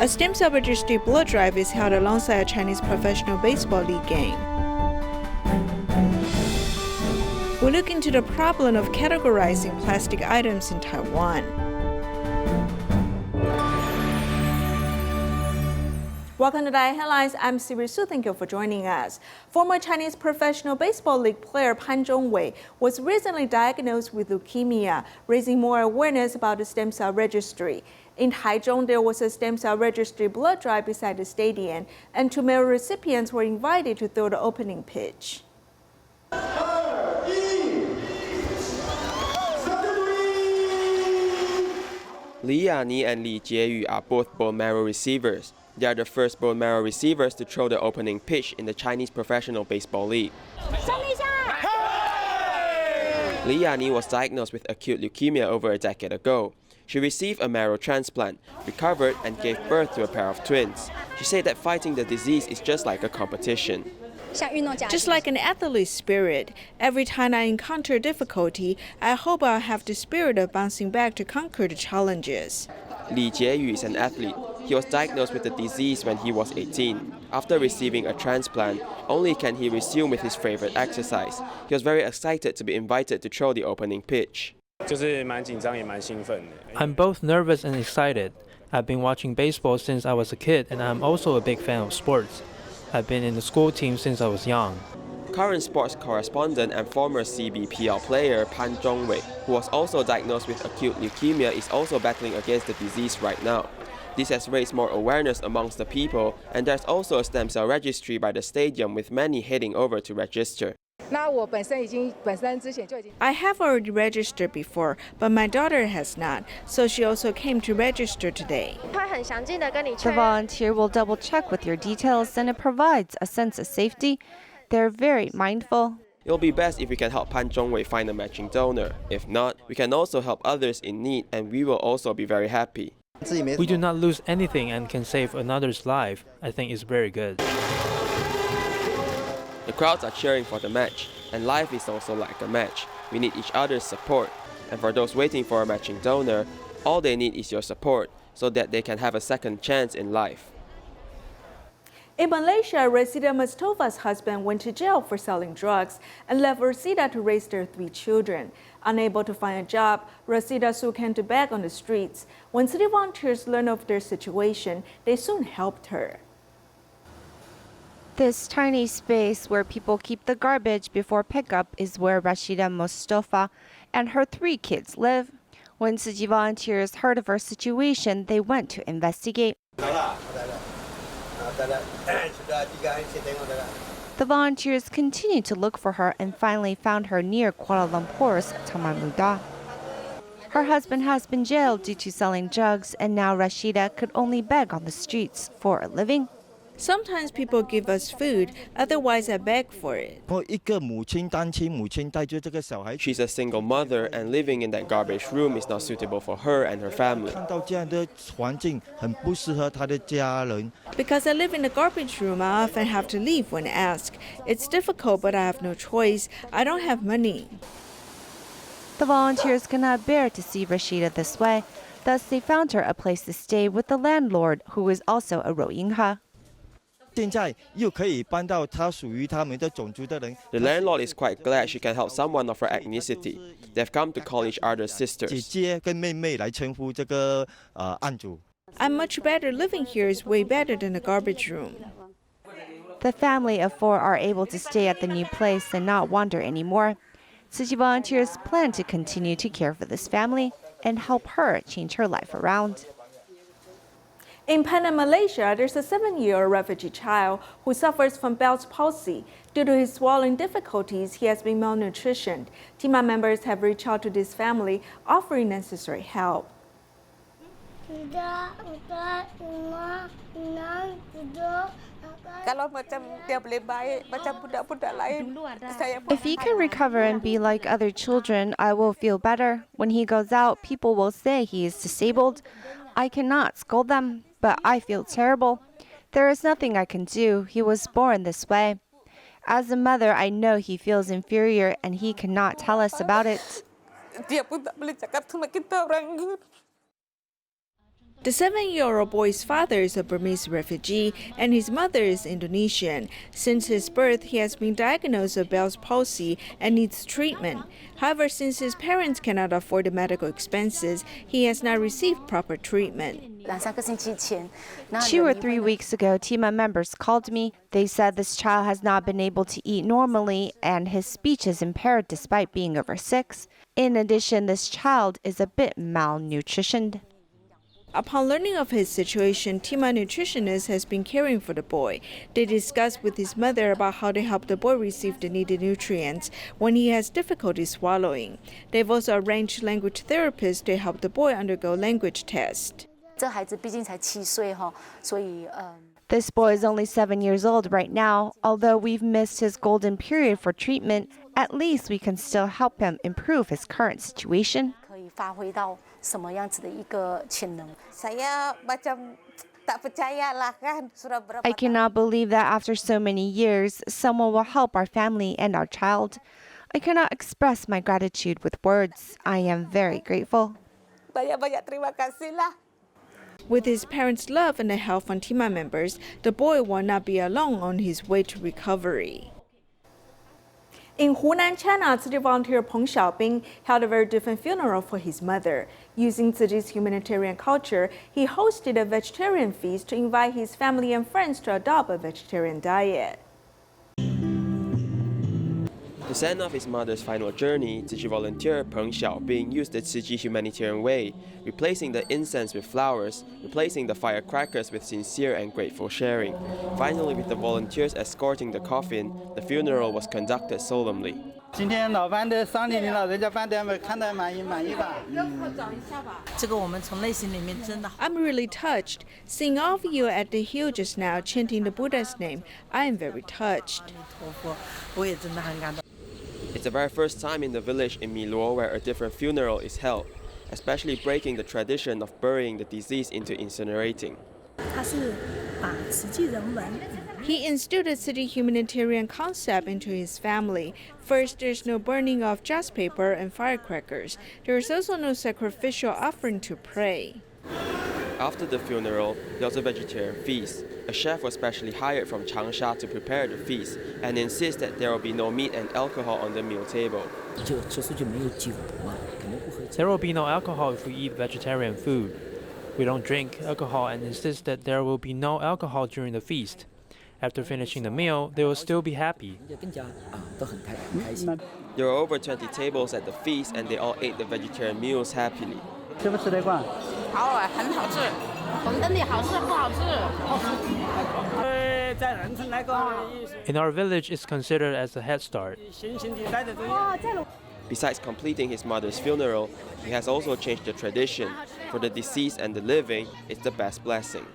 A stem cell registry blood drive is held alongside a Chinese professional baseball league game. We look into the problem of categorizing plastic items in Taiwan. Welcome to DaAi Headlines. I'm Siri Su. Thank you for joining us. Former Chinese professional baseball league player Pan Chung-wei was recently diagnosed with leukemia, raising more awareness about the stem cell registry. In Taichung, there was a stem cell registry blood drive beside the stadium, and 2 male recipients were invited to throw the opening pitch. Li Yani and Li Jieyu are both bone marrow receivers. They are the first bone marrow receivers to throw the opening pitch in the Chinese Professional Baseball League. Li Yani was diagnosed with acute leukemia over a decade ago. She received a marrow transplant, recovered, and gave birth to a pair of twins. She said that fighting the disease is just like a competition. Just like an athlete's spirit, every time I encounter difficulty, I hope I'll have the spirit of bouncing back to conquer the challenges. Li Jieyu is an athlete. He was diagnosed with the disease when he was 18. After receiving a transplant, only can he resume with his favorite exercise. He was very excited to be invited to throw the opening pitch. I'm both nervous and excited. I've been watching baseball since I was a kid, and I'm also a big fan of sports. I've been in the school team since I was young. Current sports correspondent and former CBPL player Pan Chung-wei, who was also diagnosed with acute leukemia, is also battling against the disease right now. This has raised more awareness amongst the people, and there's also a stem cell registry by the stadium with many heading over to register. I have already registered before, but my daughter has not, so she also came to register today. The volunteer will double check with your details, and it provides a sense of safety. They're very mindful. It'll be best if we can help Pan Chung-wei find a matching donor. If not, we can also help others in need, and we will also be very happy. We do not lose anything and can save another's life. I think it's very good. The crowds are cheering for the match, and life is also like a match. We need each other's support. And for those waiting for a matching donor, all they need is your support so that they can have a second chance in life. In Malaysia, Rasidah Mostoffa's husband went to jail for selling drugs and left Rasidah to raise their 3 children. Unable to find a job, Rasidah Su came to beg on the streets. When city volunteers learned of their situation, they soon helped her. This tiny space where people keep the garbage before pickup is where Rasidah Mostoffa and her 3 kids live. When Tzu Chi volunteers heard of her situation, they went to investigate. The volunteers continued to look for her and finally found her near Kuala Lumpur's Taman Muda. Her husband has been jailed due to selling drugs, and now Rasidah could only beg on the streets for a living. Sometimes people give us food, otherwise I beg for it. She's a single mother, and living in that garbage room is not suitable for her and her family. Because I live in a garbage room, I often have to leave when asked. It's difficult, but I have no choice. I don't have money. The volunteers cannot bear to see Rasidah this way. Thus, they found her a place to stay with the landlord, who is also a Rohingya. The landlord is quite glad she can help someone of her ethnicity. They've come to call each other sisters. I'm much better. Living here is way better than a garbage room. The family of 4 are able to stay at the new place and not wander anymore. Tzu Chi volunteers plan to continue to care for this family and help her change her life around. In Penang, Malaysia, there's a 7-year-old refugee child who suffers from Bell's palsy. Due to his swallowing difficulties, he has been malnutritioned. Team members have reached out to this family, offering necessary help. If he can recover and be like other children, I will feel better. When he goes out, people will say he is disabled. I cannot scold them, but I feel terrible. There is nothing I can do. He was born this way. As a mother, I know he feels inferior and he cannot tell us about it. The 7-year-old boy's father is a Burmese refugee and his mother is Indonesian. Since his birth, he has been diagnosed with Bell's palsy and needs treatment. However, since his parents cannot afford the medical expenses, he has not received proper treatment. 2 or 3 weeks ago, TIMA members called me. They said this child has not been able to eat normally and his speech is impaired despite being over 6. In addition, this child is a bit malnutritioned. Upon learning of his situation, TIMA nutritionist has been caring for the boy. They discussed with his mother about how to help the boy receive the needed nutrients when he has difficulty swallowing. They've also arranged language therapists to help the boy undergo language tests. This boy is only 7 years old right now. Although we've missed his golden period for treatment, at least we can still help him improve his current situation. I cannot believe that after so many years, someone will help our family and our child. I cannot express my gratitude with words. I am very grateful. With his parents' love and the help from TIMA members, the boy will not be alone on his way to recovery. In Hunan, China, Tzu Chi volunteer Peng Xiaobing held a very different funeral for his mother. Using Tzu Chi's humanitarian culture, he hosted a vegetarian feast to invite his family and friends to adopt a vegetarian diet. To send off his mother's final journey, Tzu Chi volunteer Peng Xiaobing used the Tzu Chi humanitarian way, replacing the incense with flowers, replacing the firecrackers with sincere and grateful sharing. Finally, with the volunteers escorting the coffin, the funeral was conducted solemnly. I'm really touched. Seeing all of you at the hill just now chanting the Buddha's name, I am very touched. It's the very first time in the village in Miluo where a different funeral is held, especially breaking the tradition of burying the deceased into incinerating. He instilled a city humanitarian concept into his family. First, there's no burning of just paper and firecrackers. There is also no sacrificial offering to pray. After the funeral, there was a vegetarian feast. A chef was specially hired from Changsha to prepare the feast and insist that there will be no meat and alcohol on the meal table. There will be no alcohol if we eat vegetarian food. We don't drink alcohol and insist that there will be no alcohol during the feast. After finishing the meal, they will still be happy. There were over 20 tables at the feast and they all ate the vegetarian meals happily. In our village, it's considered as a head start. Besides completing his mother's funeral, he has also changed the tradition. For the deceased and the living, it's the best blessing.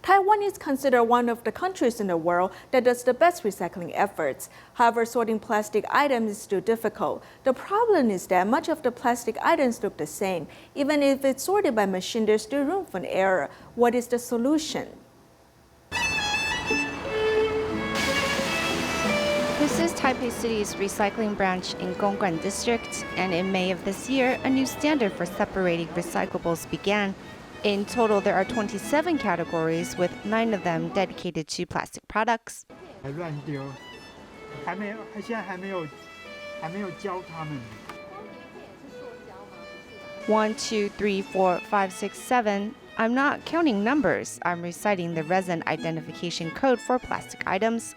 Taiwan is considered one of the countries in the world that does the best recycling efforts. However, sorting plastic items is still difficult. The problem is that much of the plastic items look the same. Even if it's sorted by machine, there's still room for an error. What is the solution? This is Taipei City's recycling branch in Gongguan District, and in May of this year, a new standard for separating recyclables began. In total, there are 27 categories, with 9 of them dedicated to plastic products. 1, 2, 3, 4, 5, 6, 7. I'm not counting numbers. I'm reciting the resin identification code for plastic items.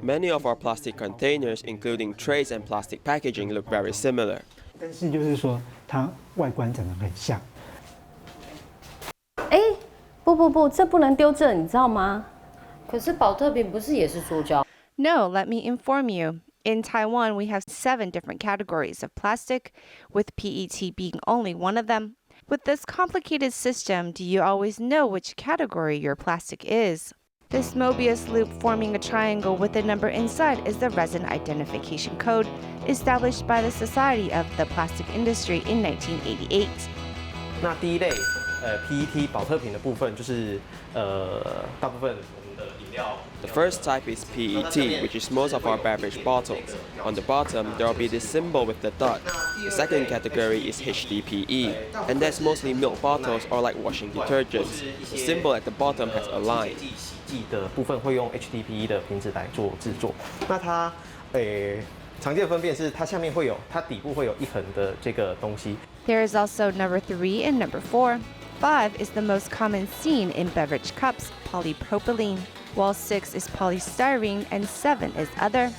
Many of our plastic containers, including trays and plastic packaging, look very similar. 但是就是说，它外观长得很像。不，这不能丢这，你知道吗？可是保特瓶不是也是塑胶？ No, let me inform you. In Taiwan, we have 7 different categories of plastic, with PET being only one of them. With this complicated system, do you always know which category your plastic is? This Mobius loop forming a triangle with a number inside is the resin identification code, established by the Society of the Plastic Industry in 1988. 那第一类PET 保特瓶的部分就是大部分我们的饮料。 The first type is PET, which is most of our beverage bottles. On the bottom, there will be this symbol with the dot. The second category is HDPE, and that's mostly milk bottles or like washing detergents. The symbol at the bottom has a line. 洗剂的部分会用 HDPE 的瓶子来做制作。那它常见的分辨是它下面会有，它底部会有一横的这个东西。 There is also number 3 and number 4. 5 is the most common seen in beverage cups, polypropylene, while 6 is polystyrene and 7 is other.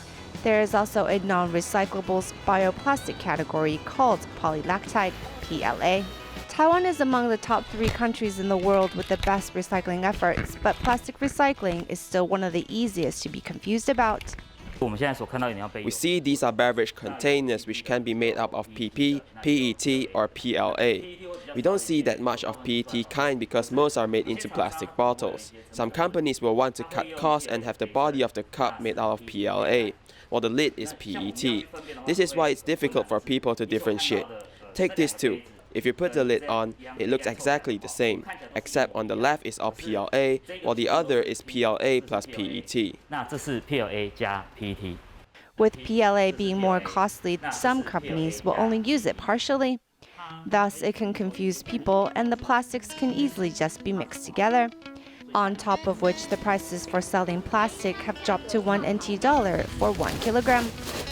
There is also a non-recyclables bioplastic category called polylactide, PLA. Taiwan is among the top 3 countries in the world with the best recycling efforts, but plastic recycling is still one of the easiest to be confused about. We see these are beverage containers which can be made up of PP, PET, or PLA. We don't see that much of PET kind because most are made into plastic bottles. Some companies will want to cut costs and have the body of the cup made out of PLA, while the lid is PET. This is why it's difficult for people to differentiate. Take this too. If you put the lid on, it looks exactly the same, except on the left is all PLA, while the other is PLA plus PET. With PLA being more costly, some companies will only use it partially. Thus, it can confuse people and the plastics can easily just be mixed together. On top of which, the prices for selling plastic have dropped to $1 for 1 kilogram,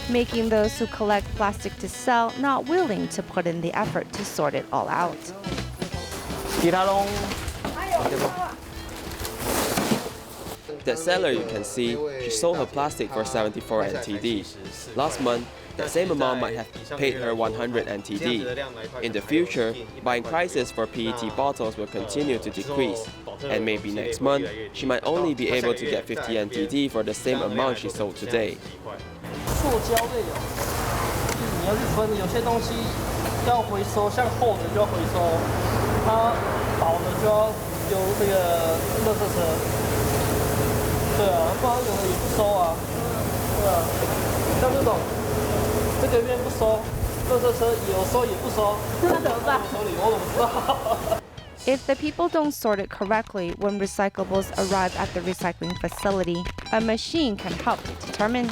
making those who collect plastic to sell not willing to put in the effort to sort it all out. That seller you can see, she sold her plastic for 74 NTD. Last month, that same amount might have paid her 100 NTD. In the future, buying prices for PET bottles will continue to decrease, and maybe next month, she might only be able to get 50 NTD for the same amount she sold today. 塑胶类的，你要去分，有些东西要回收，像厚的就要回收，它薄的就要丢那个垃圾车。对啊，不然有的也不收啊。对啊，像这种，这个面不收，垃圾车有收也不收，那怎么办？手里我怎么知道？ If the people don't sort it correctly when recyclables arrive at the recycling facility, a machine can help to determine.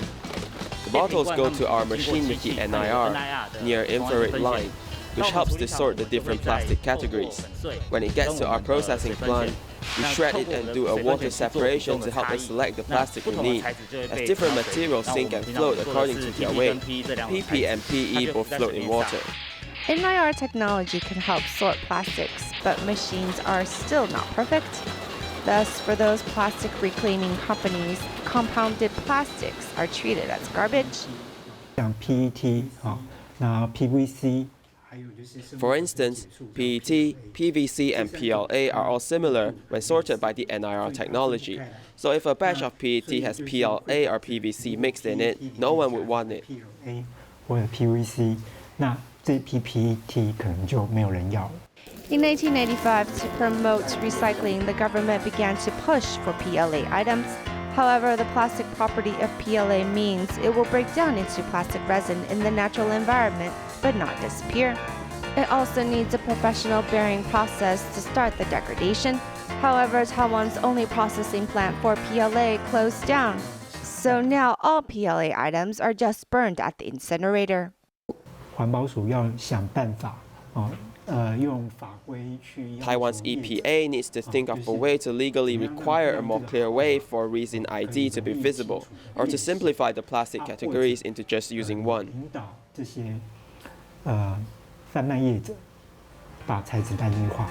The bottles go to our machine with the NIR, near infrared line, which helps to sort the different plastic categories. When it gets to our processing plant, we shred it and do a water separation to help us select the plastic we need, as different materials sink and float according to their weight. PP and PE both float in water. NIR technology can help sort plastics, but machines are still not perfect. Thus, for those plastic reclaiming companies, compounded plastics are treated as garbage. 像 PET 那 PVC。 For instance, PET, PVC, and PLA are all similar when sorted by the NIR technology. So if a batch of PET has PLA or PVC mixed in it, no one would want it. PLA 或者 PVC， 那这批 PET 可能就没有人要了。 In 1995, to promote recycling, the government began to push for PLA items. However, the plastic property of PLA means it will break down into plastic resin in the natural environment, but not disappear. It also needs a professional bearing process to start the degradation. However, Taiwan's only processing plant for PLA closed down. So now all PLA items are just burned at the incinerator. 环保署要想办法用法规去。 Taiwan's EPA needs to think of a way to legally require a more clear way for resin ID to be visible, or to simplify the plastic categories into just using one. 引导这些贩卖业者把材质单一化。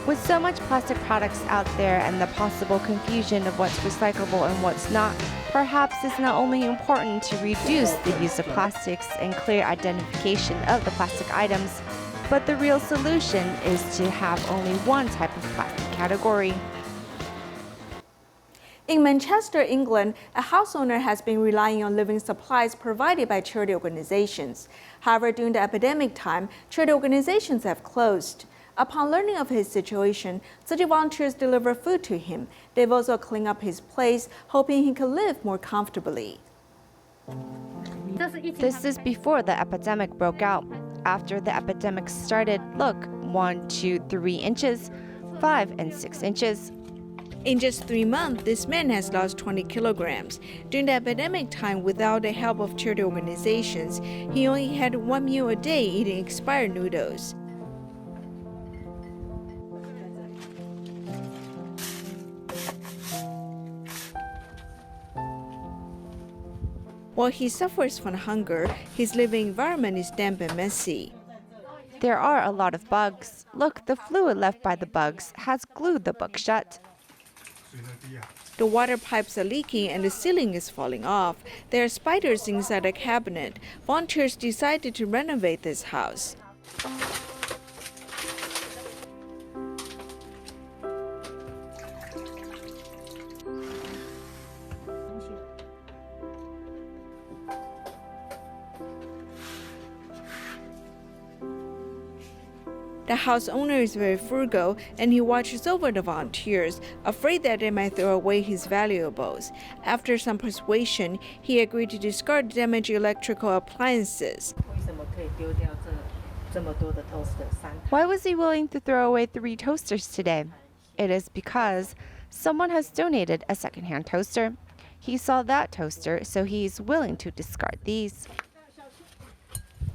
With so much plastic products out there and the possible confusion of what's recyclable and what's not, perhaps it's not only important to reduce the use of plastics and clear identification of the plastic items, but the real solution is to have only one type of plastic category. In Manchester, England, a house owner has been relying on living supplies provided by charity organizations. However, during the epidemic time, charity organizations have closed. Upon learning of his situation, Tzu Chi volunteers deliver food to him. They've also cleaned up his place, hoping he can live more comfortably. This is before the epidemic broke out. After the epidemic started, look, 1, 2, 3 inches, 5 and 6 inches. In just 3 months, this man has lost 20 kilograms. During the epidemic time, without the help of charity organizations, he only had 1 meal a day eating expired noodles. While he suffers from hunger, his living environment is damp and messy. There are a lot of bugs. Look, the fluid left by the bugs has glued the book shut. The water pipes are leaking and the ceiling is falling off. There are spiders inside the cabinet. Volunteers decided to renovate this house. The house owner is very frugal and he watches over the volunteers, afraid that they might throw away his valuables. After some persuasion, he agreed to discard damaged electrical appliances. Why was he willing to throw away 3 toasters today? It is because someone has donated a second-hand toaster. He saw that toaster, so he's willing to discard these.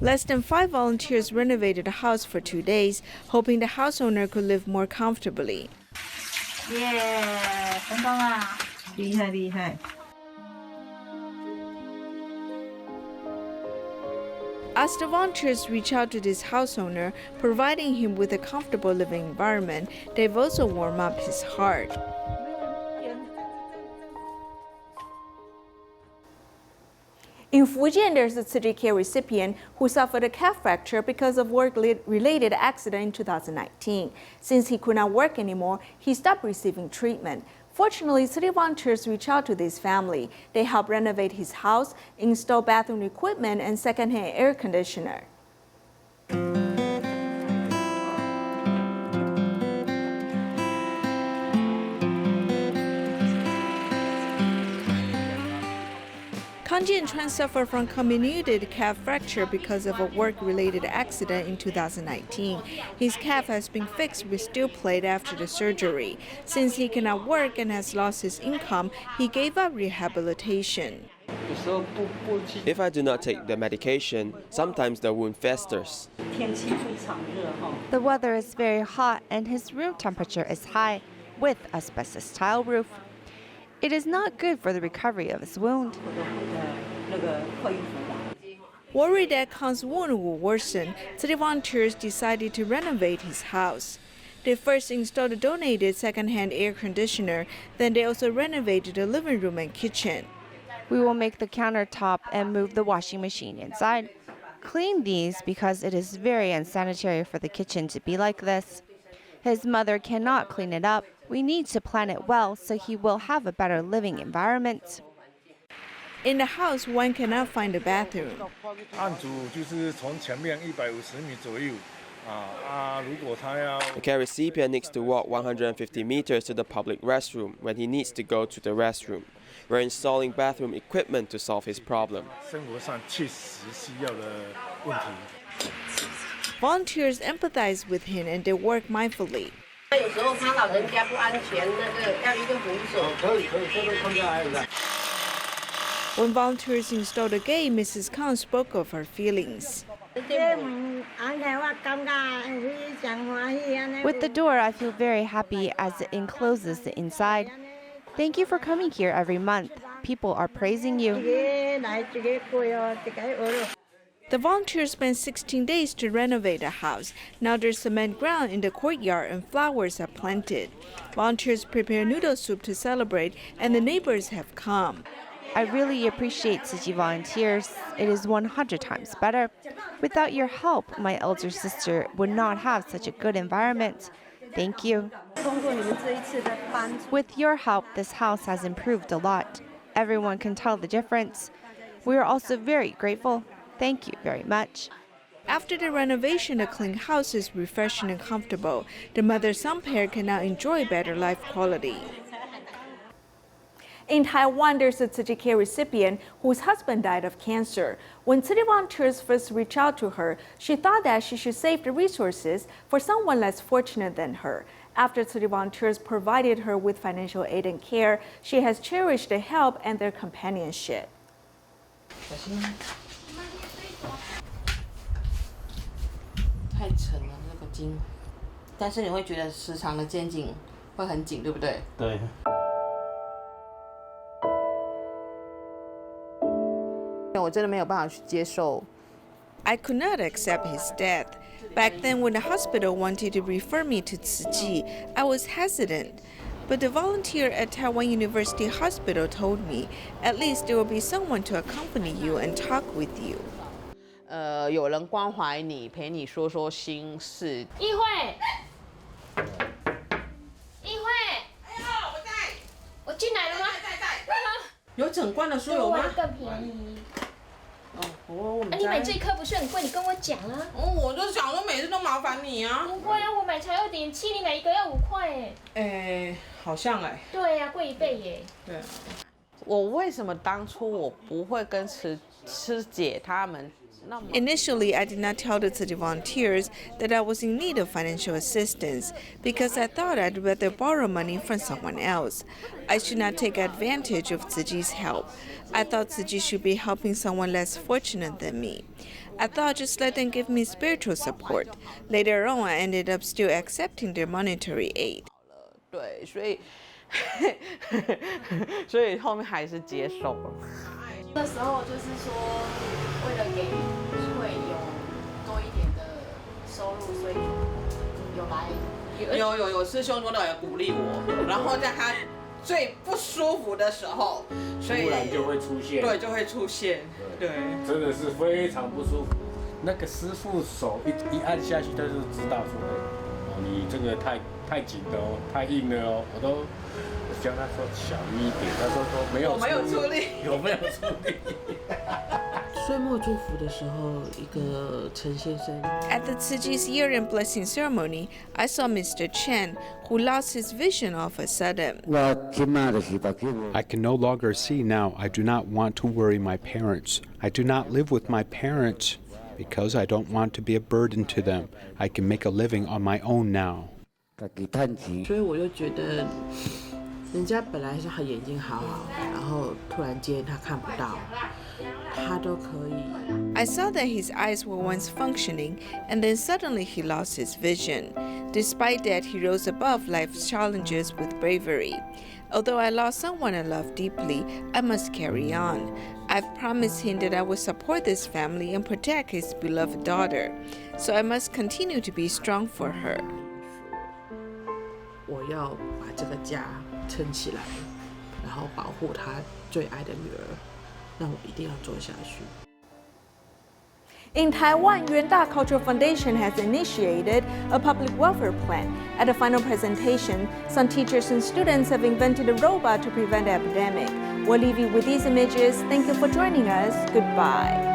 Less than 5 volunteers renovated the house for 2 days, hoping the house owner could live more comfortably. As the volunteers reach out to this house owner, providing him with a comfortable living environment, they've also warmed up his heart. In Fujian, there's a Tzu Chi care recipient who suffered a calf fracture because of work-related accident in 2019. Since he could not work anymore, he stopped receiving treatment. Fortunately, Tzu Chi volunteers reached out to this family. They helped renovate his house, install bathroom equipment, and second-hand air conditioner. Kang Jian-chuan suffered from comminuted calf fracture because of a work-related accident in 2019. His calf has been fixed with steel plate after the surgery. Since he cannot work and has lost his income, he gave up rehabilitation. If I do not take the medication, sometimes the wound festers. The weather is very hot and his room temperature is high with asbestos tile roof. It is not good for the recovery of his wound. Worried that Kang's wound will worsen, Tzu Chi volunteers decided to renovate his house. They first installed a donated second-hand air conditioner, then they also renovated the living room and kitchen. We will make the countertop and move the washing machine inside. Clean these because it is very unsanitary for the kitchen to be like this. His mother cannot clean it up. We need to plan it well so he will have a better living environment. In the house, one cannot find a bathroom. The care recipient needs to walk 150 meters to the public restroom when he needs to go to the restroom. We're installing bathroom equipment to solve his problem. Volunteers empathize with him and they work mindfully. When volunteers installed a gate, Mrs. Kang spoke of her feelings. With the door, I feel very happy as it encloses the inside. Thank you for coming here every month. People are praising you. The volunteers spent 16 days to renovate the house. Now there's cement ground in the courtyard and flowers are planted. Volunteers prepare noodle soup to celebrate and the neighbors have come. I really appreciate Tzu Chi volunteers. It is 100 times better. Without your help, my elder sister would not have such a good environment. Thank you. With your help, this house has improved a lot. Everyone can tell the difference. We are also very grateful. Thank you very much. After the renovation, the clean house is refreshing and comfortable. The mother-son pair can now enjoy better life quality. In Taiwan, there's a Tzu Chi recipient whose husband died of cancer. When city volunteers first reached out to her, she thought that she should save the resources for someone less fortunate than her. After city volunteers provided her with financial aid and care, she has cherished the help and their companionship. 太沉了那个筋，但是你会觉得时常的肩颈会很紧，对不对？对。我真的没有办法去接受。 I could not accept his death. Back then, when the hospital wanted to refer me to Tzu Chi, I was hesitant. But the volunteer at Taiwan University Hospital told me, at least there will be someone to accompany you and talk with you. 有人关怀你，陪你说说心事。议会，议会，哎呦，我在。我进来了吗？在。有整罐的酥油吗？更便宜。 我们你买这一颗不是很贵，你跟我讲啊。我就想说每次都麻烦你啊。不会啊，我买才2.7，你买一个要5块哎。好像哎。对呀，贵1倍耶。对啊。我为什么当初我不会跟师姐他们？ Initially, I did not tell the Tzu Chi volunteers that I was in need of financial assistance because I thought I'd rather borrow money from someone else. I should not take advantage of Tzu Chi's help. I thought Tzu Chi should be helping someone less fortunate than me. I thought just let them give me spiritual support. Later on, I ended up still accepting their monetary aid. 对，所以后面还是接受了。那时候就是说，为了给会有多一点的收入，所以有来。有师兄多的有鼓励我，然后在他最不舒服的时候，所以突然就会出现，对，就会出现，对，真的是非常不舒服。那个师傅手一按下去，他就知道说，哦，你这个太紧了哦，太硬了哦，我教他说小一点，他说没有，我没有出力，有没有出力？岁末祝福的时候，一个陈先生。At the Tzu Chi's year-end blessing ceremony, I saw Mr. Chen, who lost his vision all of a sudden. I can no longer see now. I do not want to worry my parents. I do not live with my parents because I don't want to be a burden to them. I can make a living on my own now. 所以我就觉得，人家本来是他眼睛好好，然后突然间他看不到。 I saw that his eyes were once functioning, and then suddenly he lost his vision. Despite that, he rose above life's challenges with bravery. Although I lost someone I love deeply, I must carry on. I've promised him that I will support this family and protect his beloved daughter, so I must continue to be strong for her. 我要把这个家撑起来，然后保护他最爱的女儿。 那我一定要做下去。 In Taiwan, Yuanda Cultural Foundation has initiated a public welfare plan. At the final presentation, some teachers and students have invented a robot to prevent the epidemic. We'll leave you with these images. Thank you for joining us. Goodbye.